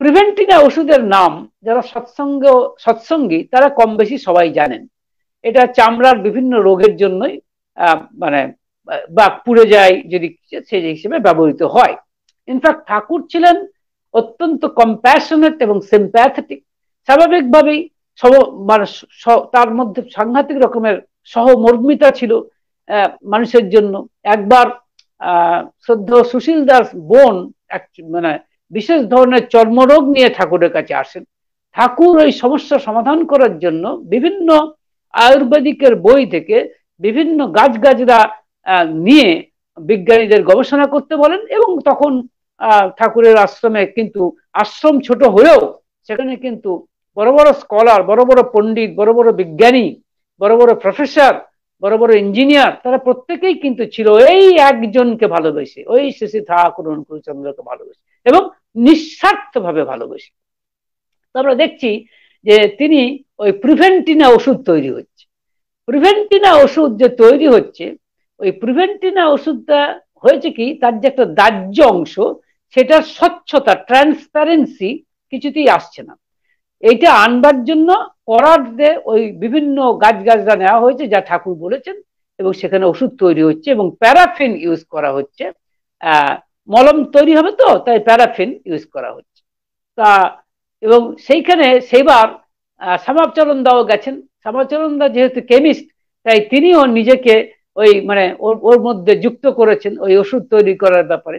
প্রিভেন্টিনা ওষুধের নাম যারা সৎসঙ্গী তারা কম বেশি সবাই জানেন। এটা চামড়ার বিভিন্ন রোগের জন্যই মানে বা পুড়ে যায় যদি সেই হিসেবে ব্যবহৃত হয়। ইনফ্যাক্ট ঠাকুর ছিলেন অত্যন্ত কম্প্যাশনেট এবং সিম্প্যাথেটিক। স্বাভাবিকভাবেই মানে তার মধ্যে সাংঘাতিক রকমের সহমর্মিতা ছিল মানুষের জন্য। একবার শ্রদ্ধেয় সুশীল দাস বোন মানে বিশেষ ধরনের চর্মরোগ নিয়ে ঠাকুরের কাছে আসেন। ঠাকুর ওই সমস্যা সমাধান করার জন্য বিভিন্ন আয়ুর্বেদিকের বই থেকে বিভিন্ন গাছগাছরা নিয়ে বিজ্ঞানীদের গবেষণা করতে বলেন। এবং তখন ঠাকুরের আশ্রমে কিন্তু আশ্রম ছোট হলেও সেখানে কিন্তু বড় বড় স্কলার, বড় বড় পণ্ডিত, বড় বড় বিজ্ঞানী, বড় বড় প্রফেসর, বড় বড় ইঞ্জিনিয়ার, তারা প্রত্যেকেই কিন্তু ছিল এই একজনকে ভালোবেসে, ওই শ্রী ঠাকুর অনুকূলচন্দ্রকে ভালোবেসে এবং নিঃস্বার্থ ভাবে ভালোবেসে। তো আমরা দেখছি যে তিনি ওই প্রিভেন্টিনা ওষুধ তৈরি হচ্ছে। প্রিভেন্টিনা ওষুধ যে তৈরি হচ্ছে, ওই প্রিভেন্টিনা ওষুধটা হয়েছে কি, তার যে একটা দাহ্য অংশ, সেটার স্বচ্ছতা, ট্রান্সপারেন্সি কিছুতেই আসছে না। এইটা আনবার জন্য করাতে ওই বিভিন্ন গাছগাছরা নেওয়া হয়েছে যা ঠাকুর বলেছেন, এবং সেখানে ওষুধ তৈরি হচ্ছে এবং প্যারাফিন ইউজ করা হচ্ছে। মলম তৈরি হবে তো, তাই প্যারাফিন ইউজ করা হচ্ছে। তা এবং সেইখানে সেইবার শ্যামাচরণ দাও গেছেন। শ্যামাচরণ দা যেহেতু কেমিস্ট, তাই তিনিও নিজেকে ওই মানে ওর মধ্যে যুক্ত করেছেন ওই ওষুধ তৈরি করার ব্যাপারে।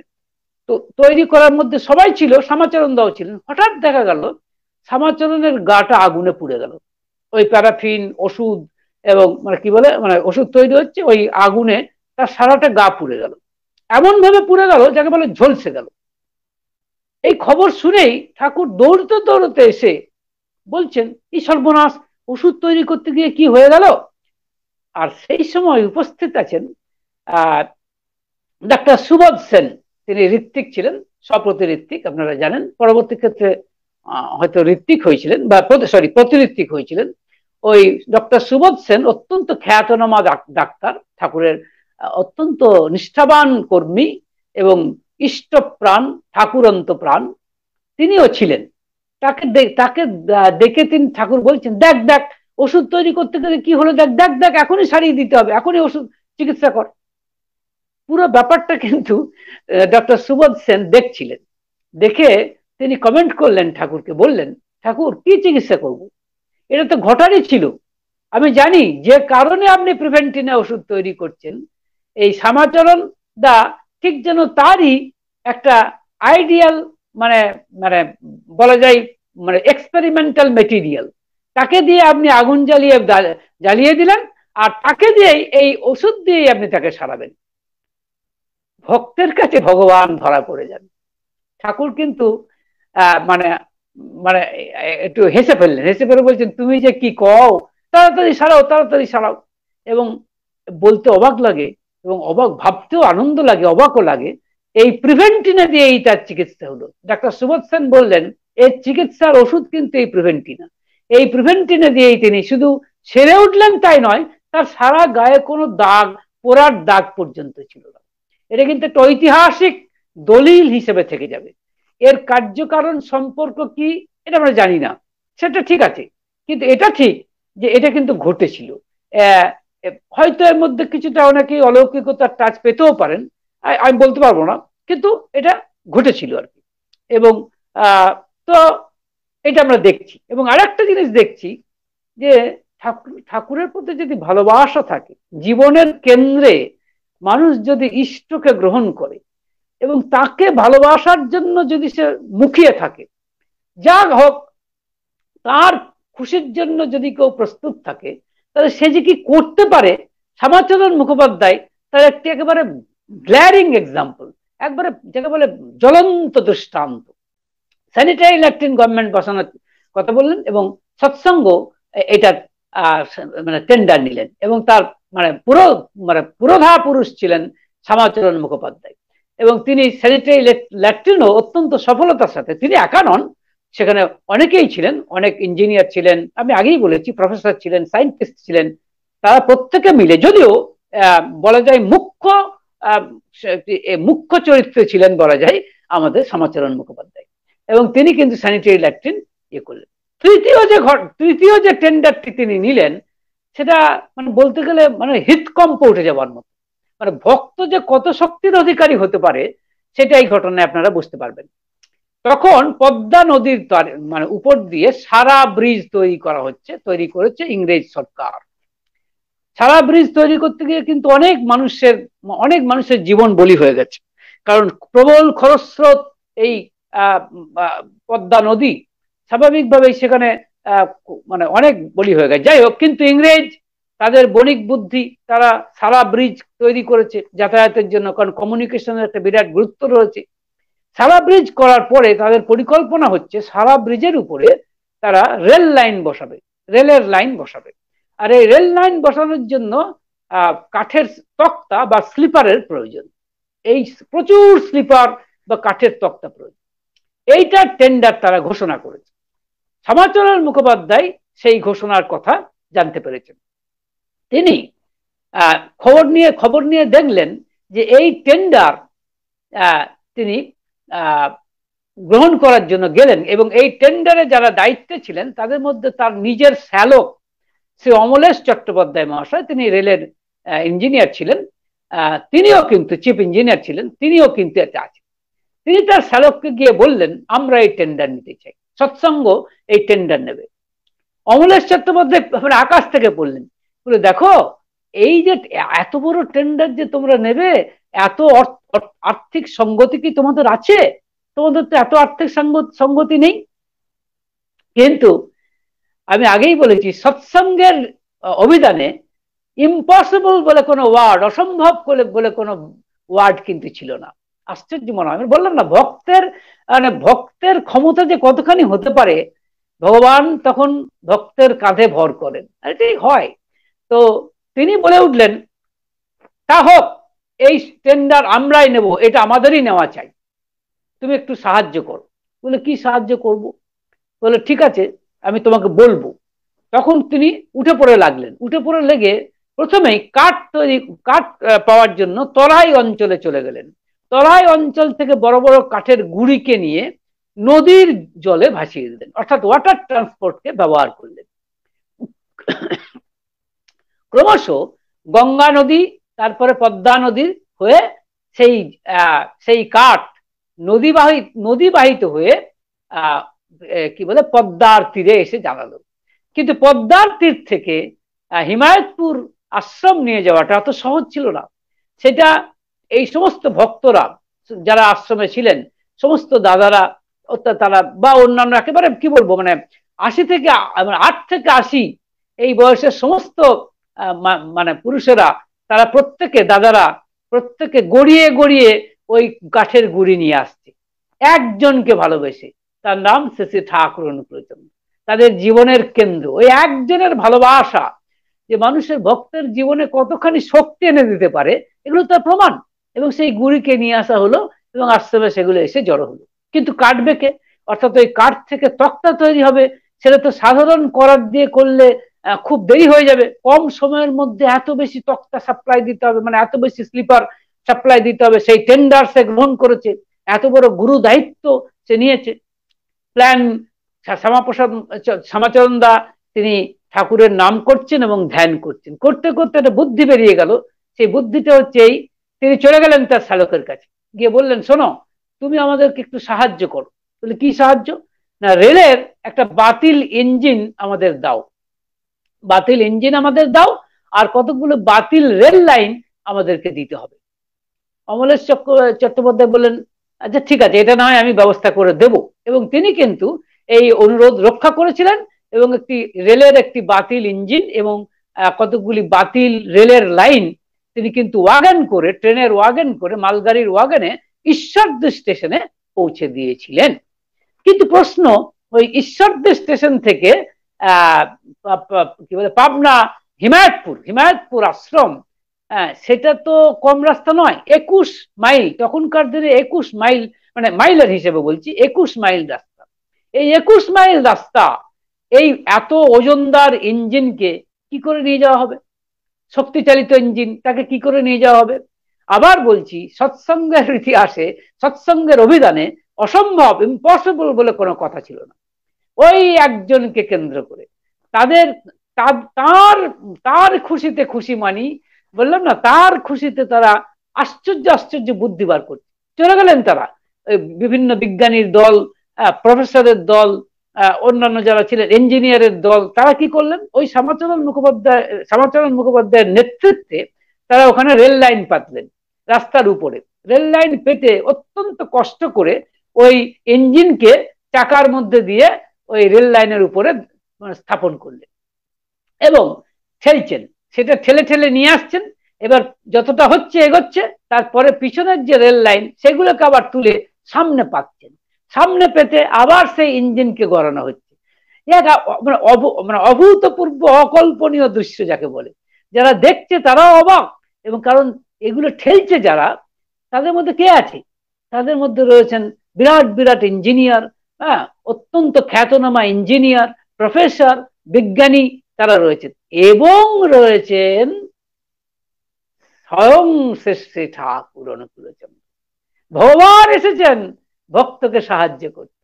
তো তৈরি করার মধ্যে সবাই ছিল, শ্যামাচরণ দাও ছিলেন। হঠাৎ দেখা গেল শ্যামাচরণের গাটা আগুনে পুড়ে গেল। ওই প্যারাফিন ওষুধ এবং মানে কি বলে মানে ওষুধ তৈরি হচ্ছে, ওই আগুনে তার সারাটা গা পুড়ে গেল। এমন ভাবে পুড়ে গেল যাকে বলে ঝলসে গেল। এই খবর শুনেই ঠাকুর দৌড়তে দৌড়তে এসে বলছেন, এই সর্বনাশ, ওষুধ তৈরি করতে গিয়ে কি হয়ে গেল। আর সেই সময় উপস্থিত আছেন ডাক্তার সুবোধ সেন। তিনি ঋত্বিক ছিলেন, সপ্রতি ঋত্বিক, আপনারা জানেন। পরবর্তী ক্ষেত্রে হয়তো ঋত্বিক হয়েছিলেন বা প্রতিঋত্বিক হয়েছিলেন। ওই ডক্টর সুবোধ সেন অত্যন্ত খ্যাতনামা ডাক্তার, ঠাকুরের অত্যন্ত নিষ্ঠাবান কর্মী এবং ইষ্টপ্রাণ, ঠাকুরন্ত প্রাণ তিনিও ছিলেন। তাকে দেখে তিনি ঠাকুর বলছেন, দেখ দেখ ওষুধ তৈরি করতে গেলে কি হলো, দেখ দেখ দেখ, এখনই সারিয়ে দিতে হবে, এখনই ওষুধ চিকিৎসা কর। পুরো ব্যাপারটা কিন্তু ডক্টর সুবোধ সেন দেখছিলেন। দেখে তিনি কমেন্ট করলেন, ঠাকুরকে বললেন, ঠাকুর কি চিকিৎসা করব, এটা তো ঘটারই ছিল। আমি জানি যে কারণে আপনি প্রিভেন্টিনা ওষুধ তৈরি করছেন, এই শ্যামাচরণ দা ঠিক যেন তারই একটা আইডিয়াল মানে মানে বলা যায় মানে এক্সপেরিমেন্টাল মেটেরিয়াল। তাকে দিয়ে আপনি আগুন জ্বালিয়ে দিলেন, আর তাকে দিয়ে এই ওষুধ দিয়ে আপনি তাকে সারাবেন। ভক্তের কাছে ভগবান ধরা পড়ে যান। ঠাকুর কিন্তু মানে মানে একটু হেসে ফেললেন, হেসে ফেলে বলছেন, তুমি যে কি কও, তাড়াতাড়ি সারাও, তাড়াতাড়ি সারাও। এবং বলতে অবাক লাগে এবং অবাক ভাবতেও আনন্দ লাগে, অবাকও লাগে। এই প্রিভেন্টিনা দিয়ে এই তার চিকিৎসা হলো। ডাক্তার সুবোধ সেন বললেন, এর চিকিৎসার ওষুধ কিন্তু এই প্রিভেন্টিনা। এই প্রিভেন্টিনা দিয়েই তিনি শুধু সেরে উঠলেন তাই নয়, তার সারা গায়ে কোনো দাগ, পোড়ার দাগ পর্যন্ত ছিল না। এটা কিন্তু একটা ঐতিহাসিক দলিল হিসেবে থেকে যাবে। এর কার্যকারণ সম্পর্ক কি এটা আমরা জানি না, সেটা ঠিক আছে, কিন্তু এটা ঠিক যে এটা কিন্তু ঘটেছিল। হয়তো এর মধ্যে কিছুটা অনেকেই অলৌকিকতার টাচ পেতেও পারেন, আমি বলতে পারবো না, কিন্তু এটা ঘটেছিল আর কি। এবং তো এটা আমরা দেখছি। এবং আরেকটা জিনিস দেখছি যে ঠাকুরের প্রতি যদি ভালোবাসা থাকে, জীবনের কেন্দ্রে মানুষ যদি ইষ্টকে গ্রহণ করে এবং তাকে ভালোবাসার জন্য যদি সে মুখিয়ে থাকে, যা হোক তার খুশির জন্য যদি কেউ প্রস্তুত থাকে, তাহলে সে যে কি করতে পারে, শ্যামাচরণ মুখোপাধ্যায় তার একটি একেবারে গ্ল্যারিং এক্সাম্পল, একবারে যাকে বলে জ্বলন্ত দৃষ্টান্ত। স্যানিটারি ল্যাট্রিন গভর্নমেন্ট বসানোর কথা বললেন এবং সৎসঙ্গ এটা মানে টেন্ডার নিলেন, এবং তার পুরোধা পুরুষ ছিলেন শ্যামাচরণ মুখোপাধ্যায়। এবং তিনি স্যানিটারি ল্যাট্রিনও অত্যন্ত সফলতার সাথে, তিনি একা নন, সেখানে অনেকেই ছিলেন, অনেক ইঞ্জিনিয়ার ছিলেন, আমি আগেই বলেছি, প্রফেসর ছিলেন, সায়েন্টিস্ট ছিলেন, তারা প্রত্যেকে মিলে, যদিও বলা যায় মুখ্য চরিত্রে ছিলেন বলা যায় আমাদের শ্যামাচরণ মুখোপাধ্যায়। এবং তিনি কিন্তু স্যানিটারি ল্যাট্রিন ইয়ে করলেন। তৃতীয় যে টেন্ডারটি তিনি নিলেন সেটা মানে বলতে গেলে মানে হৃদকম্প উঠে যাওয়ার মতো। মানে ভক্ত যে কত শক্তির অধিকারী হতে পারে সেটা এই ঘটনায় আপনারা বুঝতে পারবেন। তখন পদ্মা নদীর মানে উপর দিয়ে সারা ব্রিজ তৈরি করেছে ইংরেজ সরকার। সারা ব্রিজ তৈরি করতে গিয়ে কিন্তু অনেক মানুষের জীবন বলি হয়ে গেছে, কারণ প্রবল খরস্রোত এই পদ্মা নদী, স্বাভাবিকভাবেই সেখানে মানে অনেক বলি হয়ে গেছে। যাই হোক, কিন্তু ইংরেজ তাদের বণিক বুদ্ধি, তারা সারা ব্রিজ তৈরি করেছে যাতায়াতের জন্য, কারণ কমিউনিকেশনের একটা বিরাট গুরুত্ব রয়েছে। সারা ব্রিজ করার পরে তাদের পরিকল্পনা হচ্ছে সারা ব্রিজের উপরে তারা রেলের লাইন বসাবে। আর এই রেল লাইন বসানোর জন্য কাঠের তক্তা বা স্লিপারের প্রয়োজন। এই প্রচুর স্লিপার বা কাঠের তক্তা প্রয়োজন। এইটার টেন্ডার তারা ঘোষণা করেছে। শ্যামাচরণ মুখোপাধ্যায় সেই ঘোষণার কথা জানতে পেরেছেন। তিনি খবর নিয়ে দেখলেন যে এই টেন্ডার তিনি গ্রহণ করার জন্য গেলেন, এবং এই টেন্ডারে যারা দায়িত্বে ছিলেন তাদের মধ্যে তার নিজের শ্যালক শ্রী অমলেশ চট্টোপাধ্যায় মহাশয়, তিনি রেলের ইঞ্জিনিয়ার ছিলেন, তিনিও কিন্তু চিফ ইঞ্জিনিয়ার ছিলেন, তিনিও কিন্তু এতে আছেন। তিনি তার শ্যালককে গিয়ে বললেন, আমরা এই টেন্ডার নিতে চাই, সৎসঙ্গ এই টেন্ডার নেবে। অমলেশ চট্টোপাধ্যায় আকাশ থেকে পড়লেন, বলে দেখো এই যে এত বড় টেন্ডার যে তোমরা নেবে, এত আর্থিক সঙ্গতি কি তোমাদের আছে? তোমাদের তো এত আর্থিক সঙ্গতি নেই। কিন্তু আমি আগেই বলেছি, সৎসঙ্গের অভিধানে ইম্পসিবল বলে কোনো ওয়ার্ড, অসম্ভব বলে কোনো ওয়ার্ড কিন্তু ছিল না। আশ্চর্য মনে হয়, আমি বললাম না, ভক্তের ক্ষমতা যে কতখানি হতে পারে, ভগবান তখন ভক্তের কাঁধে ভর করেন, এটাই হয়। তো তিনি বলে উঠলেন, তা হোক, এই টেন্ডার আমরাই নেব, এটা আমাদেরই নেওয়া চাই, তুমি একটু সাহায্য করো। বলে, কি সাহায্য করব? বলে, ঠিক আছে, আমি তোমাকে বলবো। তখন তিনি উঠে পড়ে লেগে প্রথমেই কাঠ পাওয়ার জন্য তরাই অঞ্চলে চলে গেলেন। তরাই অঞ্চল থেকে বড় বড় কাঠের গুঁড়িকে নিয়ে নদীর জলে ভাসিয়ে দিলেন, অর্থাৎ ওয়াটার ট্রান্সপোর্টকে ব্যবহার করলেন। ক্রমশ গঙ্গা নদী, তারপরে পদ্মা নদী হয়ে সেই কাঠ নদীবাহিত হয়ে কি বলে পদ্মার তীরে এসে জানালো। কিন্তু পদ্মার তীর থেকে হিমায়তপুর আশ্রম নিয়ে যাওয়াটা এত সহজ ছিল না। সেটা এই সমস্ত ভক্তরা যারা আশ্রমে ছিলেন, সমস্ত দাদারা, তারা বা অন্যান্য একেবারে কি বলবো, মানে 8 থেকে 80 এই বয়সের সমস্ত মানে পুরুষেরা, তারা দাদারা প্রত্যেকে গড়িয়ে গড়িয়ে ওই কাঠের গুঁড়ি নিয়ে আসছে একজনকে ভালোবেসে, তার নাম শ্রী ঠাকুর অনুকূলচন্দ্র। তাদের জীবনের কেন্দ্র ওই একজনের ভালোবাসা যে মানুষের ভক্তের জীবনে কতখানি শক্তি এনে দিতে পারে, এগুলো তার প্রমাণ। এবং সেই গুঁড়িকে নিয়ে আসা হলো এবং আশ্রমে সেগুলো এসে জড়ো হলো। কিন্তু কাটবে কে? অর্থাৎ ওই কাঠ থেকে তক্তা তৈরি হবে, সেটা তো সাধারণ করাত দিয়ে করলে খুব দেরি হয়ে যাবে। কম সময়ের মধ্যে এত বেশি তক্তা সাপ্লাই দিতে হবে, মানে এত বেশি স্লিপার সাপ্লাই দিতে হবে, সেই টেন্ডার সে গ্রহণ করেছে, এত বড় গুরু দায়িত্ব সে নিয়েছে। প্ল্যান শ্যামাচরণ দা তিনি ঠাকুরের নাম করছেন এবং ধ্যান করছেন, করতে করতে একটা বুদ্ধি বেরিয়ে গেল। সেই বুদ্ধিটা হচ্ছে এই, তিনি চলে গেলেন তার শ্যালকের কাছে, গিয়ে বললেন, শোনো, তুমি আমাদেরকে একটু সাহায্য করো। বলে, কি সাহায্য? না, রেলের একটা বাতিল ইঞ্জিন আমাদের দাও, বাতিল ইঞ্জিন আমাদের দাও, আর কতগুলো বাতিল রেল লাইন আমাদেরকে দিতে হবে। অমলেশ চট্টোপাধ্যায় বললেন, আচ্ছা ঠিক আছে, এটা না হয় আমি ব্যবস্থা করে দেব। এবং তিনি কিন্তু এই অনুরোধ রক্ষা করেছিলেন এবং রেলের একটি বাতিল ইঞ্জিন এবং কতগুলি বাতিল রেলের লাইন তিনি কিন্তু ট্রেনের ওয়াগন করে, মালগাড়ির ওয়াগনে ঈশ্বরদী স্টেশনে পৌঁছে দিয়েছিলেন। কিন্তু প্রশ্ন, ওই ঈশ্বরদী স্টেশন থেকে কি বলে পাবনা হিমায়তপুর আশ্রম, সেটা তো কম রাস্তা নয়, 21 মাইল, তখনকার দিনে 21 মাইল, মানে মাইলের হিসেবে বলছি, 21 মাইল রাস্তা। এই 21 মাইল রাস্তা এই এত ওজনদার ইঞ্জিনকে কি করে নিয়ে যাওয়া হবে? শক্তিচালিত ইঞ্জিন, তাকে কি করে নিয়ে যাওয়া হবে? আবার বলছি, সৎসঙ্গের ইতিহাসে, সৎসঙ্গের অভিধানে অসম্ভব, ইম্পসিবল বলে কোনো কথা ছিল না। ওই একজনকে কেন্দ্র করে তাদের তার তার খুশিতে খুশি মানি, বললাম না, তার খুশিতে তারা আশ্চর্য আশ্চর্য বুদ্ধি বার করছে। চলে গেলেন তারা, বিভিন্ন বিজ্ঞানীর দল, প্রফেসরের দল, অন্যান্য যারা ছিলেন ইঞ্জিনিয়ারের দল, তারা কি করলেন, ওই শ্যামাচরণ মুখোপাধ্যায়ের নেতৃত্বে তারা ওখানে রেল লাইন পাতলেন। রাস্তার উপরে রেল লাইন পেতে অত্যন্ত কষ্ট করে ওই ইঞ্জিনকে চাকার মধ্যে দিয়ে ওই রেল লাইনের উপরে স্থাপন করলেন এবং ঠেলছেন, সেটা ঠেলে ঠেলে নিয়ে আসছেন। এবার যতটা হচ্ছে এগোচ্ছে, তারপরে পিছনের যে রেল লাইন সেগুলোকে আবার তুলে সামনে পাচ্ছেন, সামনে পেতে আবার সেই ইঞ্জিনকে গড়ানো হচ্ছে। মানে অভূতপূর্ব অকল্পনীয় দৃশ্য যাকে বলে, যারা দেখছে তারাও অবাক। এবং কারণ এগুলো ঠেলছে যারা, তাদের মধ্যে কে আছে? তাদের মধ্যে রয়েছেন বিরাট বিরাট ইঞ্জিনিয়ার, হ্যাঁ, অত্যন্ত খ্যাতনামা ইঞ্জিনিয়ার, প্রফেসর, বিজ্ঞানী তারা রয়েছেন, এবং রয়েছেন স্বয়ং শ্রী শ্রী ঠাকুর অনুকূলচন্দ্র। ভগবান এসেছেন ভক্তকে সাহায্য করতে।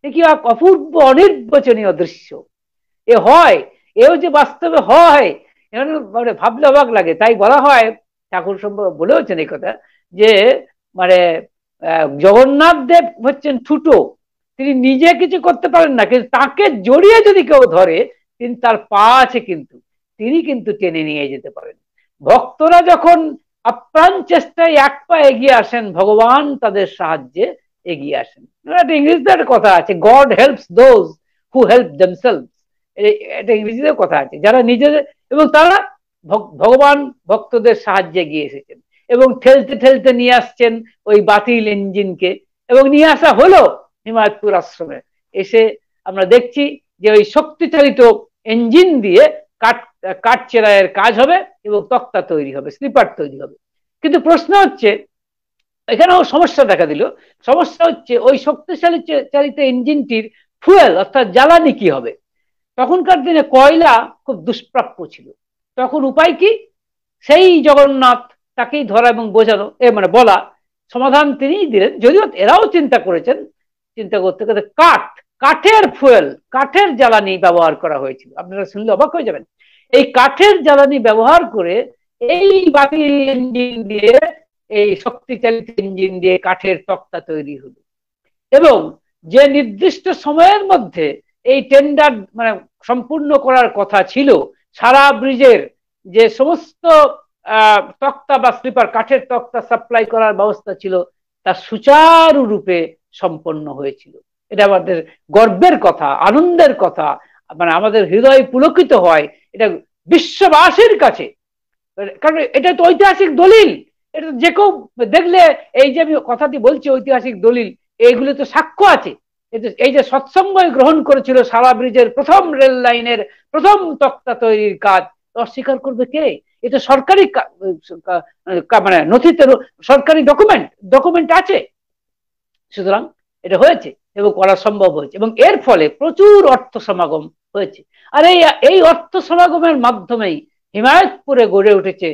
এ কি অপূর্ব অনির্বচনীয় দৃশ্য! এ হয়, এও যে বাস্তবে হয়, মানে ভাবলে অবাক লাগে। তাই বলা হয়, ঠাকুর সম্ভব বলেওছেন এই কথা, যে মানে জগন্নাথ দেব হচ্ছেন ঠুটো, তিনি নিজে কিছু করতে পারেন না, কিন্তু তাকে জড়িয়ে যদি কেউ ধরে, তিনি তার পা আছে কিন্তু তিনি কিন্তু টেনে নিয়ে যেতে পারেন। ভক্তরা যখন আপ্রাণ চেষ্টায় এক পা এগিয়ে আসেন, ভগবান তাদের সাহায্যে এগিয়ে আসেন। একটা ইংরেজিতে একটা কথা আছে, god helps those who help themselves. এটা ইংরেজিতে কথা আছে, যারা নিজেদের, এবং তারা ভগবান ভক্তদের সাহায্যে এগিয়ে এসেছেন এবং ঠেলতে ঠেলতে নিয়ে আসছেন ওই বাতিল ইঞ্জিনকে। এবং নিয়ে আসা হলো হিমায়তপুর আশ্রমে। এসে আমরা দেখছি যে ওই শক্তিচালিত ইঞ্জিন দিয়ে কাঠ চেরাইয়ের কাজ হবে এবং তক্তা তৈরি হবে, স্লিপার তৈরি হবে। কিন্তু প্রশ্ন হচ্ছে, এখানেও সমস্যা দেখা দিল। সমস্যা হচ্ছে ওই শক্তিশালী চালিত ইঞ্জিনটির ফুয়েল অর্থাৎ জ্বালানি কি হবে? তখনকার দিনে কয়লা খুব দুষ্প্রাপ্য ছিল। তখন উপায় কি? সেই জগন্নাথ, তাকেই ধরা এবং বোঝানো, মানে বলা, সমাধান তিনিই দিলেন। যদিও এরাও চিন্তা করেছেন, চিন্তা করতে করতে কাঠের ফুয়েল, কাঠের জ্বালানি ব্যবহার করা হয়েছিল। আপনারা শুনলে অবাক হয়ে যাবেন। এই কাঠের জ্বালানি ব্যবহার করে এই বাতিল ইঞ্জিন দিয়ে, এই শক্তিচালিত ইঞ্জিন দিয়ে কাঠের তক্তা তৈরি হলো। এবং যে নির্দিষ্ট সময়ের মধ্যে এই টেন্ডার মানে সম্পূর্ণ করার কথা ছিল, সারা ব্রিজের যে সমস্ত তক্তা বা স্লিপার, কাঠের তক্তা সাপ্লাই করার ব্যবস্থা ছিল, তা সুচারুরূপে সম্পন্ন হয়েছিল। এটা আমাদের গর্বের কথা, আনন্দের কথা, মানে আমাদের হৃদয় পুলকিত হয় এটা বিশ্ববাসীর কাছে। কারণ এটা তো ঐতিহাসিক দলিল, এটা যে কেউ দেখলে, এই যে আমি কথাটি বলছি ঐতিহাসিক দলিল, এইগুলো তো সাক্ষ্য আছে। এই যে সৎসঙ্গ গ্রহণ করেছিল সারা ব্রিজের প্রথম রেল লাইনের প্রথম তক্তা তৈরির কাজ, অস্বীকার করবে কে? এটা সরকারি মানে নথিতে, সরকারি ডকুমেন্ট আছে। সুতরাং এটা হয়েছে এবং করা সম্ভব হয়েছে, এবং এর ফলে প্রচুর অর্থ সমাগম হয়েছে। আর এই অর্থ সমাগমের মাধ্যমেই হিমায়তপুরে গড়ে উঠেছে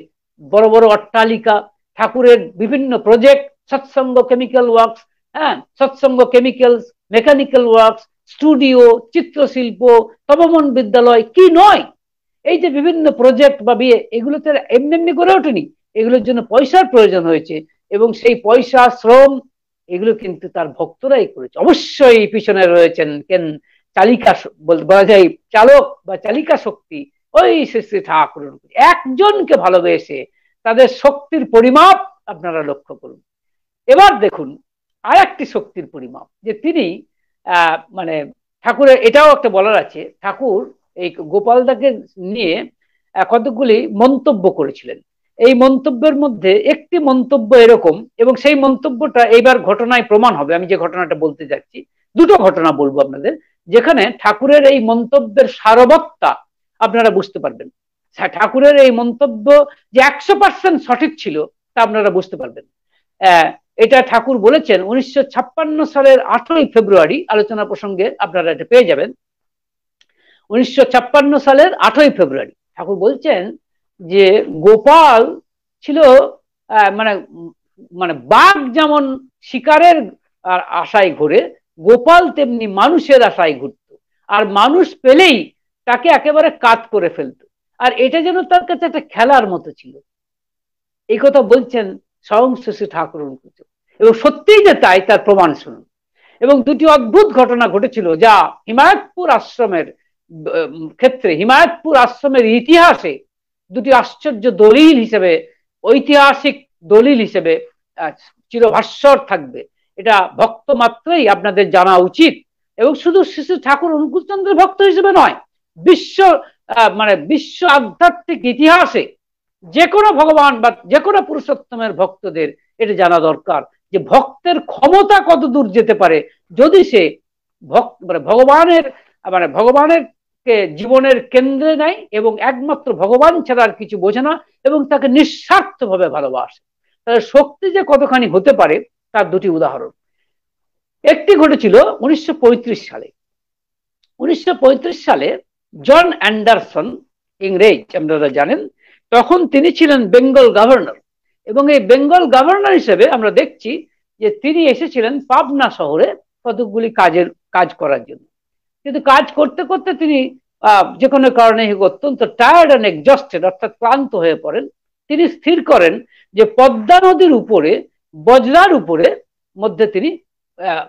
বড় বড় অট্টালিকা, ঠাকুরের বিভিন্ন প্রজেক্ট, সৎসঙ্গ কেমিক্যাল ওয়ার্কস, হ্যাঁ, সৎসঙ্গ কেমিক্যালস, মেকানিক্যাল ওয়ার্কস, স্টুডিও, চিত্রশিল্প, তপমন বিদ্যালয়, কি নয়। এই যে বিভিন্ন প্রজেক্ট বা বিয়ে, এগুলোতে এমনি এমনি গড়ে ওঠেনি, এগুলোর জন্য পয়সার প্রয়োজন হয়েছে, এবং সেই পয়সা, শ্রম, এগুলো কিন্তু তার ভক্তরাই করেছে। অবশ্যই পিছনে রয়েছেন চালিকা, বলা যায় চালক বা চালিকা শক্তি, ওই শ্রী শ্রী ঠাকুর। একজনকে ভালোবেসে তাদের শক্তির পরিমাপ আপনারা লক্ষ্য করুন। এবার দেখুন আর একটি শক্তির পরিমাপ, যে তিনি মানে ঠাকুরের এটাও একটা বলার আছে, ঠাকুর এই গোপালদাকে নিয়ে কতগুলি মন্তব্য করেছিলেন। এই মন্তব্যের মধ্যে একটি মন্তব্য এরকম, এবং সেই মন্তব্যটা এইবার ঘটনায় প্রমাণ হবে। আমি যে ঘটনাটা বলতে যাচ্ছি, দুটো ঘটনা বলবো আপনাদের, যেখানে ঠাকুরের এই মন্তব্যের সারবত্তা আপনারা বুঝতে পারবেন। ঠাকুরের এই মন্তব্য যে 100% সঠিক ছিল তা আপনারা বুঝতে পারবেন। এটা ঠাকুর বলেছেন 1956 সালের 8ই ফেব্রুয়ারি, আলোচনা প্রসঙ্গে আপনারা এটা পেয়ে যাবেন। 1956 সালের 8ই ফেব্রুয়ারি ঠাকুর বলছেন যে গোপাল ছিল মানে মানে বাঘ যেমন শিকারের আর আশায় ঘুরে, গোপাল তেমনি মানুষের আশায় ঘুরত, আর মানুষ পেলেই তাকে একেবারে কাত করে ফেলতো, আর এটা যেন তার কাছে একটা খেলার মতো ছিল। এই কথা বলছেন স্বয়ং শশী ঠাকুর অনুকূত, এবং সত্যিই যে তাই তার প্রমাণ শুনুন। এবং দুটি অদ্ভুত ঘটনা ঘটেছিল যা হিমায়তপুর আশ্রমের ক্ষেত্রে, হিমায়তপুর আশ্রমের ইতিহাসে দুটি আশ্চর্য দলিল হিসেবে, ঐতিহাসিক দলিল হিসেবে চিরভাস্বর থাকবে। এটা ভক্ত মাত্রই আপনাদের জানা উচিত, এবং শুধু শ্রী ঠাকুর অনুকূলচন্দ্রের ভক্ত হিসেবে নয়, বিশ্ব মানে বিশ্ব আধ্যাত্মিক ইতিহাসে যে কোনো ভগবান বা যে কোনো পুরুষোত্তমের ভক্তদের এটা জানা দরকার যে ভক্তের ক্ষমতা কত দূর যেতে পারে যদি সে ভগবানের ভগবানের কে জীবনের কেন্দ্রে নেয় এবং একমাত্র ভগবান ছাড়া আর কিছু বোঝে না এবং তাকে নিঃস্বার্থভাবে ভালোবাসে। তাহলে শক্তি যে কতখানি হতে পারে তার দুটি উদাহরণ। একটি ঘটেছিল 1935 সালে। 1935 সালে জন অ্যান্ডারসন, ইংরেজ আপনারা জানেন, তখন তিনি ছিলেন বেঙ্গল গভর্নর, এবং এই বেঙ্গল গভর্নর হিসেবে আমরা দেখছি যে তিনি এসেছিলেন পাবনা শহরে কতগুলি কাজ করার জন্য। কিন্তু কাজ করতে করতে তিনি যে কোনো কারণে অত্যন্ত টায়ার্ড অ্যান্ড এক্সস্টেড, অর্থাৎ ক্লান্ত হয়ে পড়েন। তিনি স্থির করেন যে পদ্মা নদীর উপরে, বজরার উপরে মধ্যে তিনি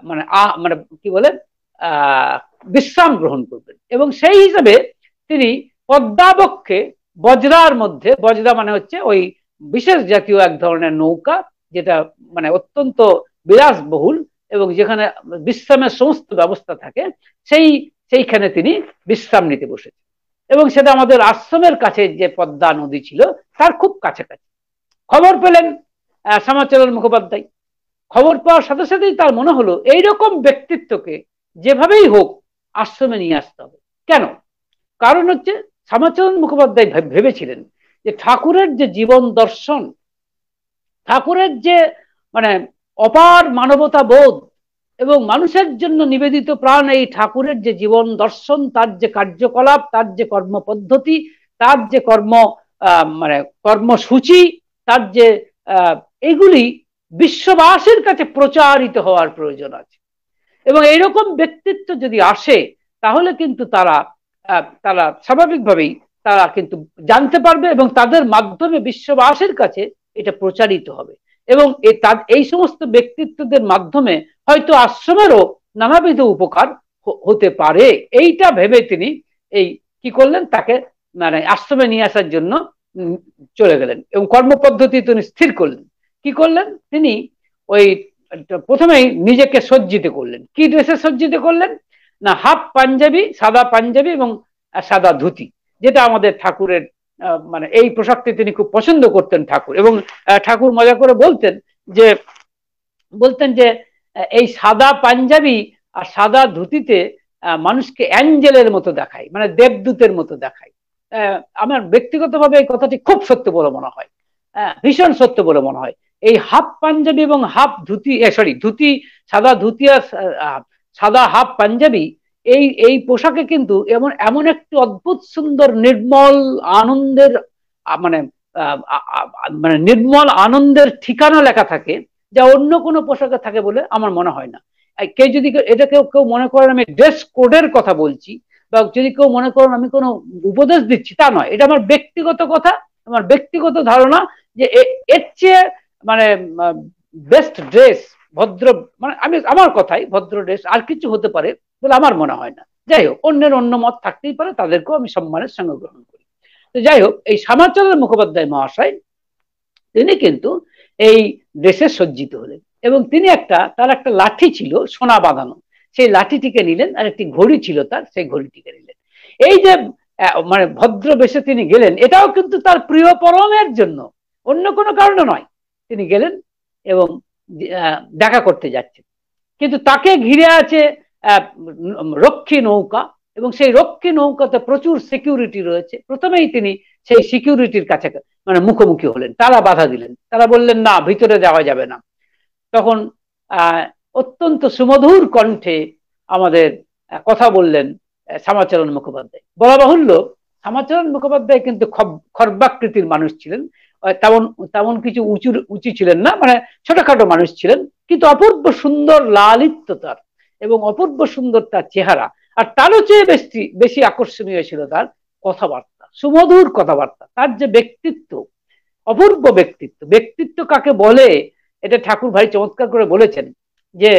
মানে কি বলে বিশ্রাম গ্রহণ করবেন, এবং সেই হিসাবে তিনি পদ্মাবক্ষে বজরার মধ্যে, বজরা মানে হচ্ছে ওই বিশেষ জাতীয় এক ধরনের নৌকা যেটা মানে অত্যন্ত বিলাসবহুল এবং যেখানে বিশ্রামের সমস্ত ব্যবস্থা থাকে, সেইখানে তিনি বিশ্রাম নিতে বসেছেন। এবং সেটা আমাদের আশ্রমের কাছে যে পদ্মা নদী ছিল তার খুব কাছাকাছি। খবর পেলেন শ্যামাচরণ মুখোপাধ্যায়। খবর পাওয়ার সাথে সাথেই তার মনে হলো এইরকম ব্যক্তিত্বকে যেভাবেই হোক আশ্রমে নিয়ে আসতে হবে। কেন? কারণ হচ্ছে শ্যামাচরণ মুখোপাধ্যায় ভেবেছিলেন যে ঠাকুরের যে জীবন দর্শন, ঠাকুরের যে মানে অপার মানবতা বোধ এবং মানুষের জন্য নিবেদিত প্রাণ, এই ঠাকুরের যে জীবন দর্শন, তার যে কার্যকলাপ, তার যে কর্মপদ্ধতি, তার যে কর্মসূচি, তার যে এগুলি বিশ্ববাসীর কাছে প্রচারিত হওয়ার প্রয়োজন আছে। এবং এইরকম ব্যক্তিত্ব যদি আসে তাহলে কিন্তু তারা স্বাভাবিকভাবেই তারা কিন্তু জানতে পারবে এবং তাদের মাধ্যমে বিশ্ববাসীর কাছে এটা প্রচারিত হবে, এবং এই সমস্ত ব্যক্তিত্বদের মাধ্যমে হয়তো আশ্রমেরও নানাবিধ উপকার হতে পারে। এইটা ভেবে তিনি এই কি করলেন, তাকে মানে আশ্রমে নিয়ে আসার জন্য চলে গেলেন এবং কর্মপদ্ধতি তিনি স্থির করলেন। কি করলেন? তিনি ওই প্রথমেই নিজেকে সজ্জিত করলেন। কি ড্রেসে সজ্জিত করলেন? না, হাফ পাঞ্জাবি, সাদা পাঞ্জাবি এবং সাদা ধুতি, যেটা আমাদের ঠাকুরের মানে এই পোশাকটি তিনি খুব পছন্দ করতেন ঠাকুর। এবং ঠাকুর মজা করে বলতেন যে এই সাদা পাঞ্জাবি আর সাদা ধুতিতে মানুষকে অ্যাঞ্জেলের মতো দেখায়, মানে দেবদূতের মতো দেখায়। আমার ব্যক্তিগতভাবে এই কথাটি খুব সত্য বলে মনে হয়, ভীষণ সত্য বলে মনে হয়। এই হাফ পাঞ্জাবি এবং হাফ ধুতি, ধুতি, সাদা ধুতি আর সাদা হাফ পাঞ্জাবি, এই পোশাকে কিন্তু এমন একটি অদ্ভুত সুন্দর নির্মল আনন্দের মানে নির্মল আনন্দের ঠিকানা লেখা থাকে, যা অন্য কোনো পোশাকে থাকে বলে আমার মনে হয় না। কেউ যদি এটা কেউ মনে করেন আমি ড্রেস কোডের কথা বলছি, বা যদি কেউ মনে করেন আমি কোনো উপদেশ দিচ্ছি, তা নয়। এটা আমার ব্যক্তিগত কথা, আমার ব্যক্তিগত ধারণা যে এর চেয়ে মানে বেস্ট ড্রেস, ভদ্র, মানে আমার কথাই ভদ্র ড্রেস আর কিছু হতে পারে বলে আমার মনে হয় না। যাই হোক, অন্যের অন্য মত থাকতেই পারে, তাদেরকেও আমি সম্মানের সঙ্গে গ্রহণ করি। তো যাই হোক, এই শ্যামাচরণ মুখোপাধ্যায় মহাশয় তিনি কিন্তু এই ড্রেসে সজ্জিত হলেন, এবং তিনি তার একটা লাঠি ছিল সোনা বাঁধানো, সেই লাঠিটিকে নিলেন, আর একটি ঘড়ি ছিল তার, সেই ঘড়িটিকে নিলেন। এই যে মানে ভদ্র বেশে তিনি গেলেন, এটাও কিন্তু তার প্রিয় পরমের জন্য, অন্য কোনো কারণে নয়। তিনি গেলেন এবং দেখা করতে যাচ্ছেন, কিন্তু তাকে ঘিরে আছে রক্ষী নৌকা, এবং সেই রক্ষী নৌকাতে প্রচুর সিকিউরিটি রয়েছে। প্রথমেই তিনি সেই সিকিউরিটির কাছে মানে মুখোমুখি হলেন, তারা বাধা দিলেন, তারা বললেন না, ভিতরে যাওয়া যাবে না। তখন অত্যন্ত সুমধুর কণ্ঠে আমাদের কথা বললেন শ্যামাচরণ মুখোপাধ্যায়। বলা বাহুল্য, শ্যামাচরণ মুখোপাধ্যায় কিন্তু খর্বাকৃতির মানুষ ছিলেন, তেমন তেমন কিছু উঁচু ছিলেন না, মানে ছোটখাটো মানুষ ছিলেন, কিন্তু অপূর্ব সুন্দর লালিত্য তার, এবং অপূর্ব সুন্দর তার চেহারা। আর তারও চেয়ে বেশি বেশি আকর্ষণীয় ছিল তার কথাবার্তা, সুমধুর কথাবার্তা, তার যে ব্যক্তিত্ব, অপূর্ব ব্যক্তিত্ব। ব্যক্তিত্ব কাকে বলে এটা ঠাকুর ভারী চমৎকার করে বলেছেন, যে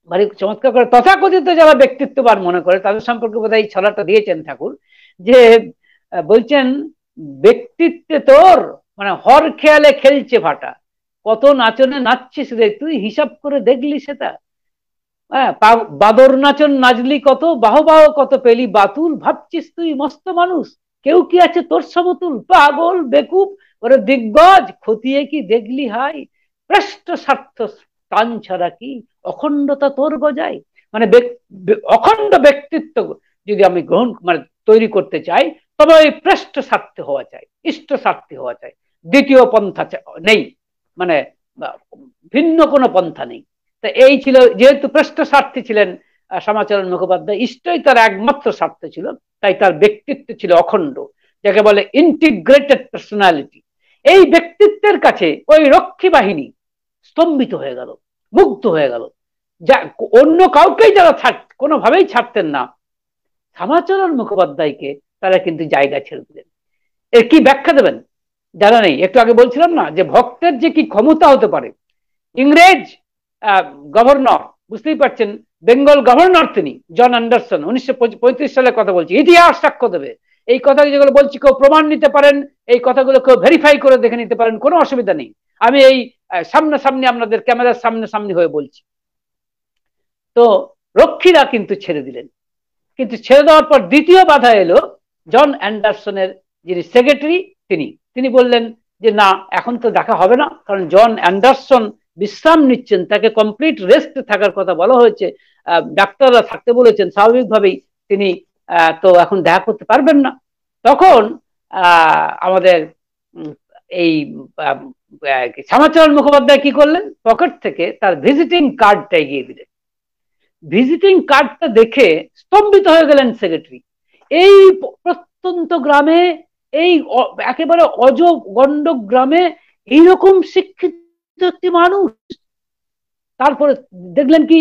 ভারী চমৎকার করে তথাকথিত যারা ব্যক্তিত্ববান মনে করে তাদের সম্পর্কে বোধহয় এই ছড়াটা দিয়েছেন ঠাকুর, যে বলছেন ব্যক্তিত্বে তোর মানে হর খেয়ালে খেলছে ফাটা, কত নাচনে নাচছিস রে তুই, হিসাব করে দেখলি সেটা? হ্যাঁ, বাদর নাচন নাচলি কত, বাহ বাহ কত পেলি বাতুল, ভাবছিস তুই মস্ত মানুষ, কেউ কি আছে তোর সমতুল, পাগল বেকুব, ওরে দিগ্গজ খতিয়ে কি দেখলি হাই, ভ্রষ্ট স্বার্থ টান ছাড়া কি অখণ্ডতা তোর গজায়। মানে অখণ্ড ব্যক্তিত্ব যদি আমি গ্রহণ মানে তৈরি করতে চাই, তবে ওই পৃষ্ঠ স্বার্থে হওয়া চাই, ইষ্ট স্বার্থে হওয়া চাই, দ্বিতীয় পন্থা নেই, মানে ভিন্ন কোনো পন্থা নেই। তা এই ছিল, যেহেতু পৃষ্ঠ স্বার্থী ছিলেন শ্যামাচরণ মুখোপাধ্যায়, ইষ্টই তার একমাত্র স্বার্থ ছিল, তাই তার ব্যক্তিত্ব ছিল অখণ্ড, যাকে বলে ইন্টিগ্রেটেড পার্সোনালিটি। এই ব্যক্তিত্বের কাছে ওই রক্ষী বাহিনী স্তম্ভিত হয়ে গেল, মুগ্ধ হয়ে গেল, যা অন্য কাউকেই যারা কোনোভাবেই ছাড়তেন না, শ্যামাচরণ মুখোপাধ্যায়কে তারা কিন্তু জায়গা ছেড়ে দিলেন। এর কি ব্যাখ্যা দেবেন? জানা নেই। একটু আগে বলছিলাম না যে ভক্তের যে কি ক্ষমতা হতে পারে। ইংরেজ গভর্নর, বুঝতেই পারছেন, বেঙ্গল গভর্নর তিনি জন অ্যান্ডারসন, 1935 সালের কথা বলছি, ইতিহাস সাক্ষ্য দেবে। এই কথা যেগুলো বলছি কেউ প্রমাণ নিতে পারেন, এই কথাগুলো কেউ ভেরিফাই করে দেখে নিতে পারেন, কোনো অসুবিধা নেই। আমি এই সামনাসামনি আপনাদের ক্যামেরার সামনাসামনি হয়ে বলছি। তো রক্ষীরা কিন্তু ছেড়ে দিলেন, কিন্তু ছেড়ে দেওয়ার পর দ্বিতীয় বাধা এলো জন অ্যান্ডারসনের যিনি সেক্রেটারি, তিনি বললেন যে না, এখন তো দেখা হবে না, কারণ জন অ্যান্ডারসন বিশ্রাম নিচ্ছেন, তাকে কমপ্লিট রেস্ট থাকার কথা বলা হয়েছে, ডাক্তাররা থাকতে বলেছেন, স্বাভাবিকভাবেই তিনি তো এখন দেখা করতে পারবেন না। তখন আমাদের এই শ্যামাচরণ মুখোপাধ্যায় কি করলেন, পকেট থেকে তার ভিজিটিং কার্ডটা এগিয়ে দিলেন। ভিজিটিং কার্ডটা দেখে স্তম্ভিত হয়ে গেলেন সেক্রেটারি। এই প্রত্যন্ত গ্রামে, এই একেবারে গন্ড গ্রামে এইরকম শিক্ষিত একটি মানুষ, তারপরে দেখলেন কি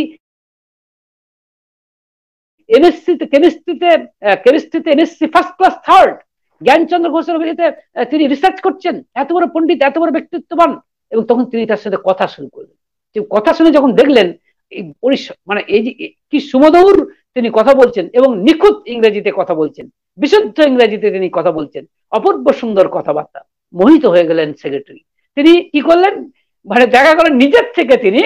এমএসসিতে কেমিস্ট্রিতে MSc first class third, Gyanchandra ঘোষের অভিনীতে তিনি রিসার্চ করছেন, এত বড় পণ্ডিত, এত বড় ব্যক্তিত্ববান। এবং তখন তিনি তার সাথে কথা শুরু করলেন। কথা শুনে যখন দেখলেন মানে এই যে কি সুমধুর তিনি কথা বলছেন, এবং নিখুঁত ইংরেজিতে কথা বলছেন, বিশুদ্ধ ইংরেজিতে তিনি কথা বলছেন, অপূর্ব সুন্দর কথাবার্তা, মোহিত হয়ে গেলেন সেক্রেটারি। তিনি কি করলেন, মানে দেখা গেল নিজের থেকে তিনি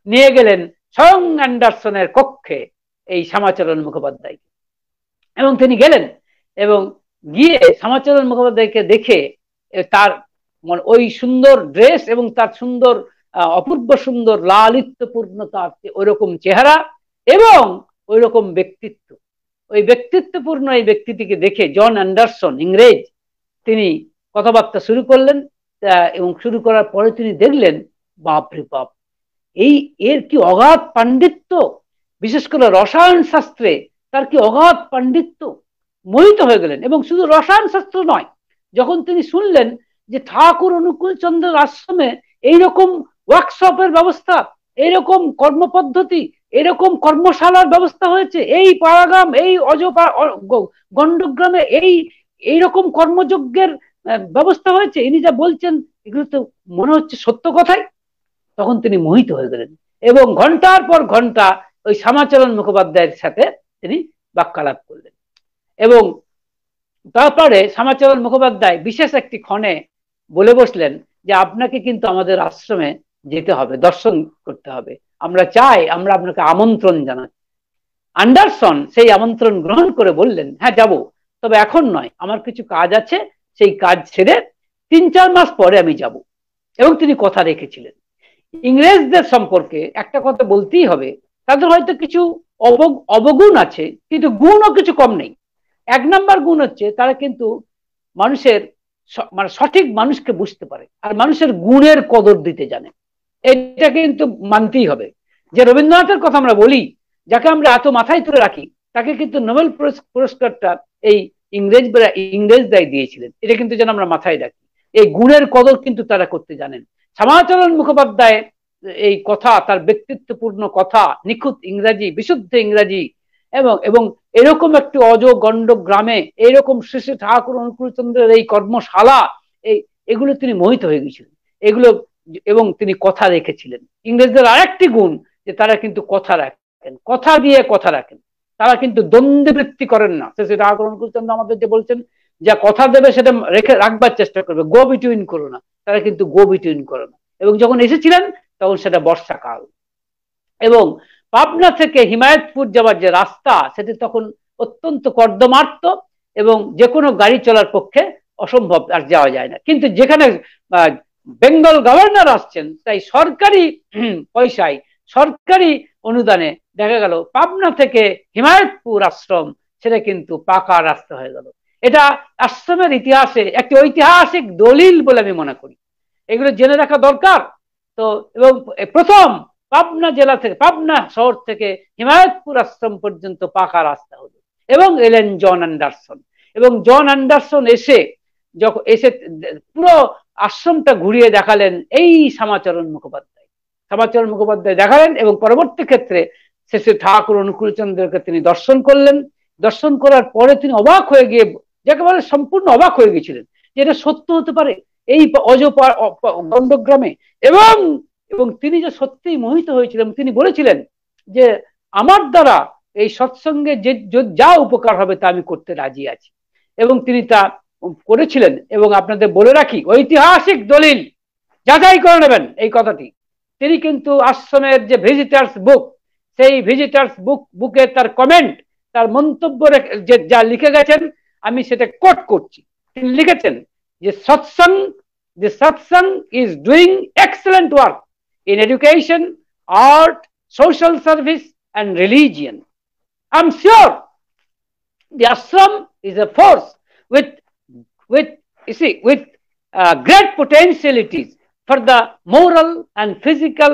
নিয়ে গেলেন স্বয়ং অ্যান্ডারসনের কক্ষে এই শ্যামাচরণ মুখোপাধ্যায়, এবং তিনি গেলেন এবং গিয়ে শ্যামাচরণ মুখোপাধ্যায়কে দেখে তার ওই সুন্দর ড্রেস এবং তার সুন্দর অপূর্ব সুন্দর লালিত্যপূর্ণ তার ওইরকম চেহারা এবং ওই রকম ব্যক্তিত্ব, ওই ব্যক্তিত্বপূর্ণ এই ব্যক্তিটিকে দেখে জন অ্যান্ডারসন ইংরেজ তিনি কথাবার্তা শুরু করলেন। এবং শুরু করার পরে তিনি দেখলেন, বাপরে বাপ, এর কি অগাধ পাণ্ডিত্য, বিশেষ করে রসায়ন শাস্ত্রে তার কি অগাধ পাণ্ডিত্য। মোহিত হয়ে গেলেন। এবং শুধু রসায়ন শাস্ত্র নয়, যখন তিনি শুনলেন যে ঠাকুর অনুকূল চন্দ্রের আশ্রমে এইরকম ওয়ার্কশপের ব্যবস্থা, এইরকম কর্মপদ্ধতি, এরকম কর্মশালার ব্যবস্থা হয়েছে, এই পাড়াগ্রাম, এই গন্ডগ্রামে এইরকম কর্মযজ্ঞের ব্যবস্থা হয়েছে, ইনি যা বলছেন এগুলো তো মনে হচ্ছে সত্য কথাই। তখন তিনি মোহিত হয়ে গেলেন এবং ঘন্টার পর ঘন্টা ওই শ্যামাচরণ মুখোপাধ্যায়ের সাথে তিনি বাক্যালাপ করলেন। এবং তারপরে শ্যামাচরণ মুখোপাধ্যায় বিশেষ একটি ক্ষণে বলে বসলেন যে আপনাকে কিন্তু আমাদের আশ্রমে যেতে হবে, দর্শন করতে হবে, আমরা চাই, আমরা আপনাকে আমন্ত্রণ জানাই। অ্যান্ডারসন সেই আমন্ত্রণ গ্রহণ করে বললেন, হ্যাঁ যাব, তবে এখন নয়, আমার কিছু কাজ আছে, সেই কাজ ছেড়ে 3-4 মাস পরে আমি যাব। এবং তিনি কথা রেখেছিলেন। ইংরেজদের সম্পর্কে একটা কথা বলতেই হবে, তাদের হয়তো কিছু অবগুণ আছে, কিন্তু গুণও কিছু কম নেই। 1 নাম্বার গুণ হচ্ছে তারা কিন্তু মানুষের মানে সঠিক মানুষকে বুঝতে পারে, আর মানুষের গুণের কদর দিতে জানে। এটা কিন্তু মানতেই হবে। যে রবীন্দ্রনাথের কথা আমরা বলি, যাকে আমরা এত মাথায় তুলে রাখি, তাকে কিন্তু নোবেল পুরস্কারটা এই ইংরেজরাই দিয়েছিলেন। এটা কিন্তু যেন আমরা মাথায় রাখি। এই গুণের কদর কিন্তু তারা করতে জানেন। শ্যামাচরণ মুখোপাধ্যায় এই কথা, তার ব্যক্তিত্বপূর্ণ কথা, নিখুঁত ইংরাজি, বিশুদ্ধ ইংরাজি, এবং এবং এরকম একটি অজগণ্ড গ্রামে এইরকম শ্রী শ্রী ঠাকুর অনুকূলচন্দ্রের এই কর্মশালা, এগুলো তিনি মোহিত হয়ে গেছিলেন এগুলো। এবং তিনি কথা রেখেছিলেন। ইংরেজদের আরেকটি গুণ যে তারা কিন্তু কথা রাখেন, কথা দিয়ে কথা রাখেন, তারা কিন্তু দ্বন্দ্ববৃত্তি করেন না। শ্রী শ্রী ঠাকুর অনুকূলচন্দ্র আমাদের যে বলছেন, যা কথা দেবে সেটা রেখে রাখবার চেষ্টা করবে, গো বিটুইন করো না। তারা কিন্তু গো বিটুইন করো না। এবং যখন এসেছিলেন তখন সেটা বর্ষাকাল, এবং পাবনা থেকে হিমায়তপুর যাওয়ার যে রাস্তা সেটি তখন অত্যন্ত কর্দমার্ত, এবং যে কোনো গাড়ি চলার পক্ষে অসম্ভব, আর যাওয়া যায় না। কিন্তু যেখানে বেঙ্গল গভর্নর আসছেন, তাই সরকারি পয়সায়, সরকারি অনুদানে দেখা গেল পাবনা থেকে হিমায়তপুর আশ্রম সেটা কিন্তু পাকা রাস্তা হয়ে গেল। এটা আশ্রমের ইতিহাসে একটি ঐতিহাসিক দলিল বলে আমি মনে করি। এগুলো জেনে রাখা দরকার। তো এবং প্রথম পাবনা জেলা থেকে, পাবনা শহর থেকে হিমায়তপুর আশ্রম পর্যন্ত পাকা রাস্তা হলো, এবং এলেন জন অ্যান্ডারসন। এবং জন অ্যান্ডারসন যখন এসে পুরো আশ্রমটা ঘুরিয়ে দেখালেন এই শ্যামাচরণ মুখোপাধ্যায়। শ্যামাচরণ মুখোপাধ্যায় দেখালেন, এবং পরবর্তী ক্ষেত্রে শ্রী ঠাকুর অনুকূলচন্দ্রকে তিনি দর্শন করলেন। দর্শন করার পরে তিনি অবাক হয়ে গিয়ে, যাকে বলে সম্পূর্ণ অবাক হয়ে গেছিলেন যে এটা সত্য হতে পারে এই গণ্ডগ্রামে। এবং এবং তিনি যে সত্যিই মোহিত হয়েছিলেন, তিনি বলেছিলেন যে আমার দ্বারা এই সৎসঙ্গে যে যা উপকার হবে তা আমি করতে রাজি আছি। এবং তিনি তা করেছিলেন। এবং আপনাদের বলে রাখি, ঐতিহাসিক দলিল, যাচাই করে নেবেন এই কথাটি। তিনি কিন্তু আশ্রমের যে ভিজিটার্স বুক, সেই ভিজিটার্স বুকে তার কমেন্ট, তার মন্তব্য যে যা লিখে গেছেন, আমি সেটা কোট করছি। তিনি লিখেছেন যে satsang is doing excellent work in education, art, social service and religion. I'm sure the ashram is a force with great potentialities for the moral and physical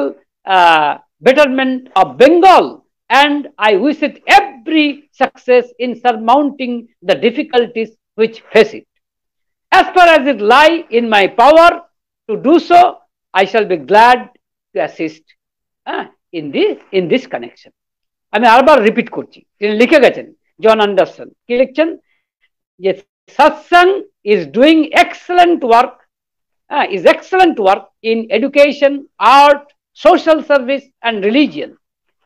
betterment of Bengal, and I wish it every success in surmounting the difficulties which face it. As far as it lie in my power to do so, I shall be glad to assist in this connection. আমি আরবার repeat করছি, তিনি লিখে গেছেন, John Anderson কি লিখছেন, যে satsang is doing excellent work in education, art, social service and religion.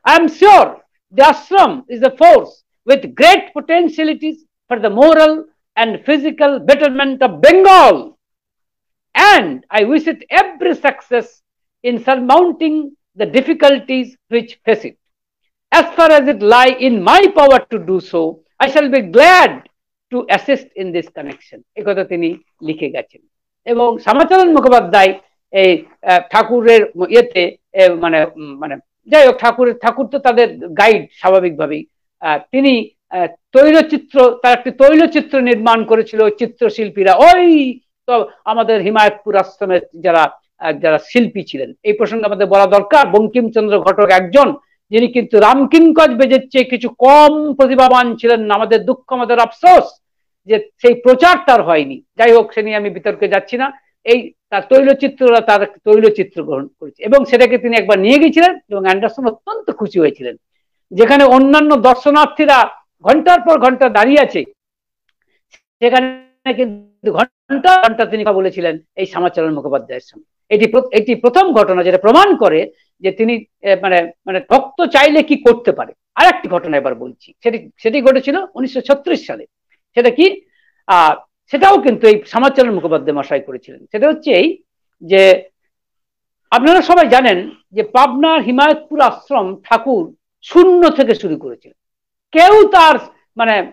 I am sure the ashram is a force with great potentialities for the moral and physical betterment of Bengal, and I wish it every success in surmounting the difficulties which face it. As far as it lie in my power to do so, I shall be glad to assist in this connection. এই কথা তিনি লিখে গেছেন। এবং শ্যামাচরণ মুখোপাধ্যায় এই ঠাকুরের ইয়েতে মানে মানে যাই হোক, ঠাকুর তো তাদের গাইড স্বাভাবিকভাবেই। তিনি তৈলচিত্র, তার একটি তৈলচিত্র নির্মাণ করেছিল চিত্রশিল্পীরা, ওই তো আমাদের হিমায়তপুর আশ্রমের যারা শিল্পী ছিলেন। এই প্রসঙ্গে আমাদের বলা দরকার, বঙ্কিমচন্দ্র ঘটক একজন, যিনি কিন্তু রামকিঙ্কজ বেজের চেয়ে কিছু কম প্রতিভাবান ছিলেন না। আমাদের দুঃখ, আমাদের আফসোস যে সেই প্রচার তার হয়নি। যাই হোক, সে নিয়ে আমি বিতর্কে যাচ্ছি না। এই তার তৈলচিত্ররা তার তৈলচিত্র গ্রহণ করেছে, এবং সেটাকে তিনি একবার নিয়ে গেছিলেন, এবং অ্যান্ডারসন অত্যন্ত খুশি হয়েছিলেন। যেখানে অন্যান্য দর্শনার্থীরা ঘন্টার পর ঘন্টা দাঁড়িয়ে আছে, সেখানে কিন্তু ঘন্টা ঘন্টা তিনি বলেছিলেন এই শ্যামাচরণ মুখোপাধ্যায়ের সঙ্গে। এটি প্রথম ঘটনা যেটা প্রমাণ করে যে তিনি মানে ভক্ত চাইলে কি করতে পারে। আর একটি ঘটনা এবার বলছি, সেটি ঘটেছিল 1936 সালে। সেটা কি, সেটাও কিন্তু এই শ্যামাচরণ মুখোপাধ্যায় মশাই করেছিলেন। সেটা হচ্ছে এই যে আপনারা সবাই জানেন যে পাবনার হিমায়তপুর আশ্রম ঠাকুর শূন্য থেকে শুরু করেছিলেন। কেউ তার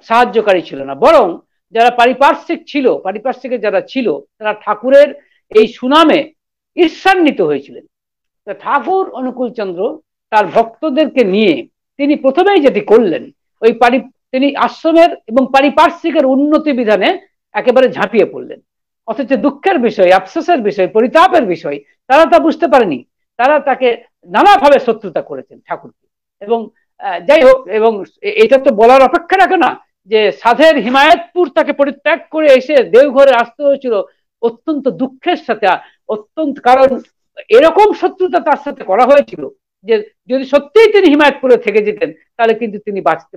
সাহায্যকারী ছিল না, বরং যারা পারিপার্শ্বিকের যারা ছিল, তারা ঠাকুরের এই সুনামে ঈর্ষান্বিত হয়েছিলেন। ঠাকুর অনুকূলচন্দ্র তার ভক্তদেরকে নিয়ে তিনি প্রথমেই যেটি করলেন, তিনি আশ্রমের এবং পারিপার্শ্বিকের উন্নতি বিধানে একেবারে ঝাঁপিয়ে পড়লেন। অথচ দুঃখের বিষয়, আফসোসের বিষয়, পরিতাপের বিষয়, তারা তা বুঝতে পারেনি। তারা তাকে নানাভাবে শত্রুতা করেছেন ঠাকুরকে। এবং যাই হোক, এবং এটা তো বলার অপেক্ষা রাখে না যে সাধের হিমায়তপুর তাকে পরিত্যাগ করে এসে দেওঘরে আসতে হয়েছিল অত্যন্ত দুঃখের সাথে, অত্যন্ত, কারণ এরকম শত্রুতা তার সাথে করা হয়েছিল যে যদি সত্যিই তিনি হিমায়তপুরে থেকে যেতেন তাহলে কিন্তু তিনি বাঁচতে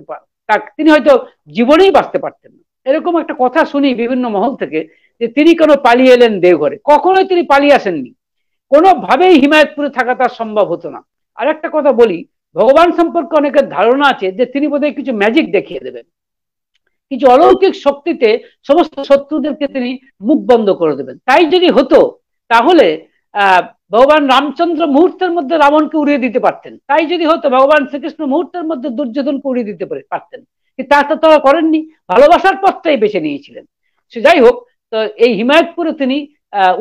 তিনি হয়তো জীবনেই বাঁচতে পারতেন না। এরকম একটা কথা শুনি বিভিন্ন মহল থেকে যে তিনি কেন পালিয়ে এলেন দেওঘরে। কখনোই তিনি পালিয়ে আসেননি, কোনোভাবেই হিমায়তপুরে থাকা তার সম্ভব হতো না। আর একটা কথা বলি, ভগবান সম্পর্কে অনেকের ধারণা আছে যে তিনি বোধহয় কিছু ম্যাজিক দেখিয়ে দেবেন, কিছু অলৌকিক শক্তিতে সমস্ত শত্রুদেরকে তিনি মুখ বন্ধ করে দেবেন। তাই যদি হতো তাহলে ভগবান রামচন্দ্র মুহূর্তের মধ্যে রাবণকে উড়িয়ে দিতে পারতেন, তাই যদি হতো ভগবান শ্রীকৃষ্ণ মুহূর্তের মধ্যে দুর্যোধনকে উড়িয়ে দিতে পারতেন, কিন্তু তা তো তারা করেননি, ভালোবাসার পথটাই বেছে নিয়েছিলেন। সে যাই হোক, তো এই হিমায়তপুরে তিনি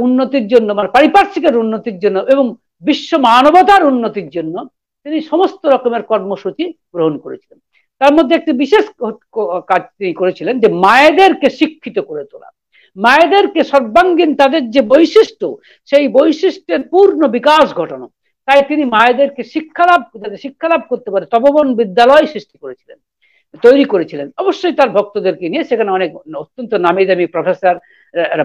উন্নতির জন্য, মানে পারিপার্শ্বিকের উন্নতির জন্য এবং বিশ্ব মানবতার উন্নতির জন্য তিনি সমস্ত রকমের কর্মসূচি গ্রহণ করেছিলেন। তার মধ্যে একটি বিশেষ কাজ তিনি করেছিলেন যে মায়েদেরকে শিক্ষিত করে তোলা, মায়েদেরকে সর্বাঙ্গীন তাদের যে বৈশিষ্ট্য সেই বৈশিষ্ট্যের পূর্ণ বিকাশ ঘটানো। তাই তিনি মায়েদেরকে শিক্ষালাভ করতে পারে তপোবন বিদ্যালয় সৃষ্টি করেছিলেন, তৈরি করেছিলেন, অবশ্যই তার ভক্তদেরকে নিয়ে। সেখানে অনেক অত্যন্ত নামি দামি প্রফেসর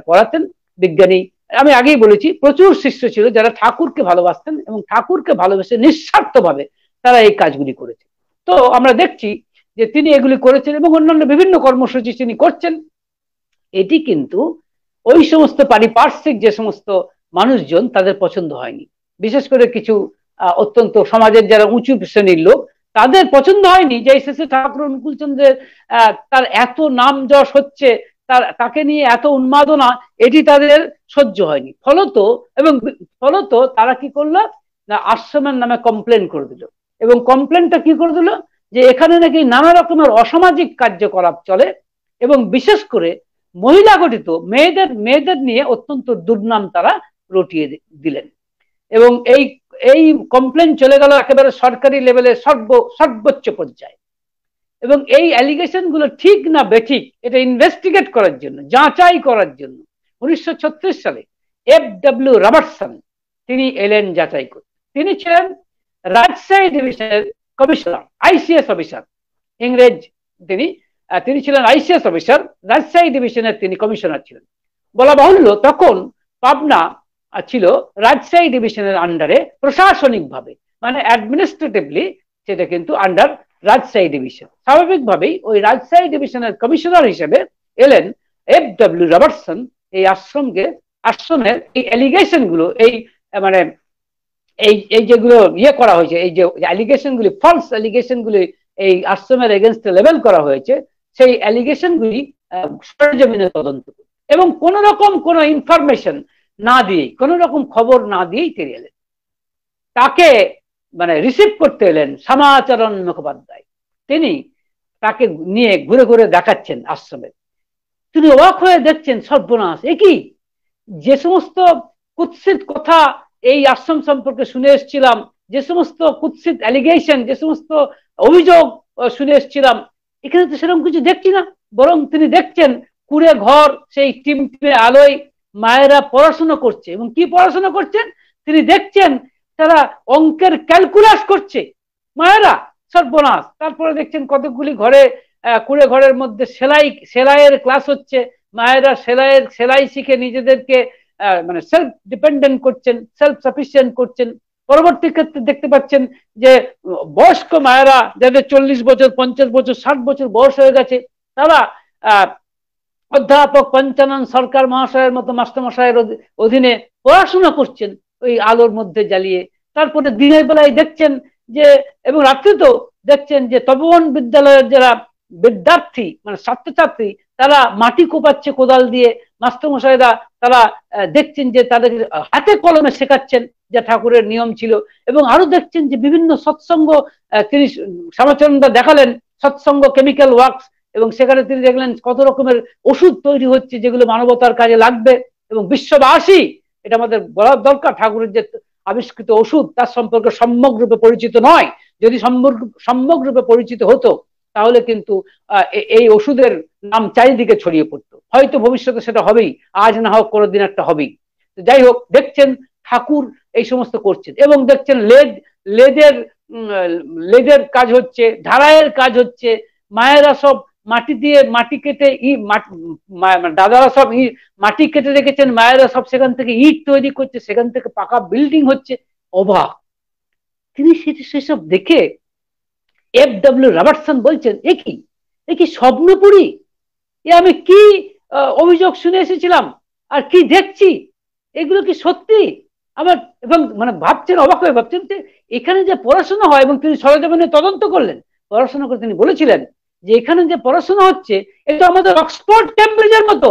পড়াতেন, বিজ্ঞানী। আমি আগেই বলেছি প্রচুর শিষ্য ছিল যারা ঠাকুরকে ভালোবাসতেন এবং ঠাকুরকে ভালোবেসে নিঃস্বার্থভাবে তারা এই কাজগুলি করেছে। তো আমরা দেখছি যে তিনি এগুলি করেছেন এবং অন্যান্য বিভিন্ন কর্মসূচি তিনি করছেন। এটি কিন্তু ওই সমস্ত পারিপার্শ্বিক যে সমস্ত মানুষজন তাদের পছন্দ হয়নি, বিশেষ করে কিছু অত্যন্ত সমাজের যারা উঁচু শ্রেণীর লোক তাদের পছন্দ হয়নি যে শ্রী ঠাকুর অনুকূলচন্দ্রের তার এত নাম যশ হচ্ছে, তাকে নিয়ে এত উন্মাদনা, এটি তাদের সহ্য হয়নি। ফলত তারা কি করলো না, আশ্রমের নামে কমপ্লেন করে দিল। এবং কমপ্লেনটা কি করে দিল যে এখানে নাকি নানা রকমের অসামাজিক কার্যকলাপ চলে এবং বিশেষ করে মহিলা গঠিত মেয়েদের নিয়ে অত্যন্ত দুর্নাম তারা রটিয়ে দিলেন। এবং এই কমপ্লেন চলে গেল একেবারে সরকারি লেভেলে সর্বোচ্চ পর্যায়ে। এবং এই অ্যালিগেশন গুলো ঠিক না বেঠিক এটা ইনভেস্টিগেট করার জন্য, যাচাই করার জন্য 1936 সালে F.W. রবার্টসন তিনি এলেন যাচাই করতে। তিনি ছিলেন রাজশাহী ডিভিশনের কমিশনার, আইসিএস অফিসার, ইংরেজ। তিনি ছিলেন আইসিএস অফিসার, রাজশাহী ডিভিশনের তিনি কমিশনার ছিলেন। বলা বাহুল্য তখন পাবনা ছিল রাজশাহী ডিভিশনের আন্ডারে প্রশাসনিকভাবে, মানে অ্যাডমিনিস্ট্রেটিভলি সেটা কিন্তু আন্ডার রাজশাহী ডিভিশন। স্বাভাবিকভাবেই ওই রাজশাহী ডিভিশনের কমিশনার হিসেবে এলেন F.W. রবার্টসন। এই আশ্রমের এই অ্যালিগেশন গুলো, মানে এই যেগুলো করা হয়েছে, এই যে অ্যালিগেশন গুলি, ফলস অ্যালিগেশন গুলি এই আশ্রমের এগেনস্টে লেভেল করা হয়েছে, সেই অ্যালিগেশন গুলি সরেজমিনে তদন্ত এবং কোন রকম কোন ইনফরমেশন না দিয়েই, কোন রকম খবর না দিয়েই তিনি এলেন। তাকে মানে রিসিভ করতে এলেন শ্যামাচরণ মুখোপাধ্যায়। তিনি তাকে নিয়ে ঘুরে ঘুরে দেখাচ্ছেন আশ্রমে। তিনি অবাক হয়ে দেখছেন, সর্বনাশ, একই যে সমস্ত কুৎসিত কথা এই আশ্রম সম্পর্কে শুনে এসেছিলাম, যে সমস্ত কুৎসিত অ্যালিগেশন, যে সমস্ত অভিযোগ শুনে এসেছিলাম, এখানে তো সেরকম কিছু দেখছি না। বরং তিনি দেখছেন কুড়ে ঘর সেই টিমটিমে আলোয় মায়েরা পড়াশোনা করছে। এবং কি পড়াশোনা করছেন তিনি দেখছেন, তারা অঙ্কের ক্যালকুলাস করছে মায়েরা। সর্বনাশ। তারপরে দেখছেন কতগুলি ঘরে কুড়ে ঘরের মধ্যে সেলাইয়ের ক্লাস হচ্ছে, মায়েরা সেলাই শিখে নিজেদেরকে মানে সেলফ ডিপেন্ডেন্ট করছেন, সেলফ সাফিসিয়েন্ট করছেন। পরবর্তী ক্ষেত্রে দেখতে পাচ্ছেন যে বয়স্ক মায়েরা, যাদের 40 বছর, 50 বছর, 60 বছর বয়স হয়ে গেছে, তারা অধ্যাপক পঞ্চানন সরকার মহাশয়ের মতো মাস্টারমশাইয়ের অধীনে পড়াশোনা করছেন ওই আলোর মধ্যে জ্বালিয়ে। তারপরে দিনের বেলায় দেখছেন যে, এবং রাত্রে তো দেখছেন যে তপোবন বিদ্যালয়ের যারা বিদ্যার্থী, মানে ছাত্রছাত্রী, তারা মাটি কোপাচ্ছে কোদাল দিয়ে। মাস্টারমশাইরা তারা দেখছেন যে তাদের হাতে কলমে শেখাচ্ছেন, যা ঠাকুরের নিয়ম ছিল। এবং আরো দেখছেন যে বিভিন্ন সৎসঙ্গ তিনি শ্যামাচরণদা দেখালেন, সৎসঙ্গ কেমিক্যাল ওয়ার্কস, এবং সেখানে তিনি দেখলেন কত রকমের ওষুধ তৈরি হচ্ছে যেগুলো মানবতার কাজে লাগবে। এবং বিশ্ববাসী, এটা আমাদের বলার দরকার, ঠাকুরের যে আবিষ্কৃত ওষুধ তার সম্পর্কে সম্যক রূপে পরিচিত নয়। যদি সম্যক রূপে পরিচিত হতো তাহলে কিন্তু এই ওষুধের নাম চারিদিকে ছড়িয়ে পড়তো। হয়তো ভবিষ্যতে সেটা হবেই, আজ না হোক কোনোদিন একটা হবেই। যাই হোক, দেখছেন ঠাকুর এই সমস্ত করছেন। এবং দেখছেন লেদের কাজ হচ্ছে, ঢালাইয়ের কাজ হচ্ছে, মায়েরা সব মাটি দিয়ে মাটি কেটে দাদারা সব মাটি কেটে রেখেছেন, মায়েরা সব সেখান থেকে ইট তৈরি করছে, সেখান থেকে পাকা বিল্ডিং হচ্ছে। অবাক তিনি সেসব দেখে F.W. রবার্টসন বলছেন, এ কি স্বপ্নপুরী, এ আমি কি অভিযোগ শুনে এসেছিলাম আর কি দেখছি, এগুলো কি সত্যি? আবার এবং মানে ভাবছেন, অবাক হয়ে ভাবছেন যে এখানে যে পড়াশোনা হয়, এবং তিনি সরেজমিনে তদন্ত করলেন, পড়াশোনা করে তিনি বলেছিলেন যে এখানে যে পড়াশোনা হচ্ছে এটা আমাদের অক্সফোর্ড ক্যামব্রিজের মতো।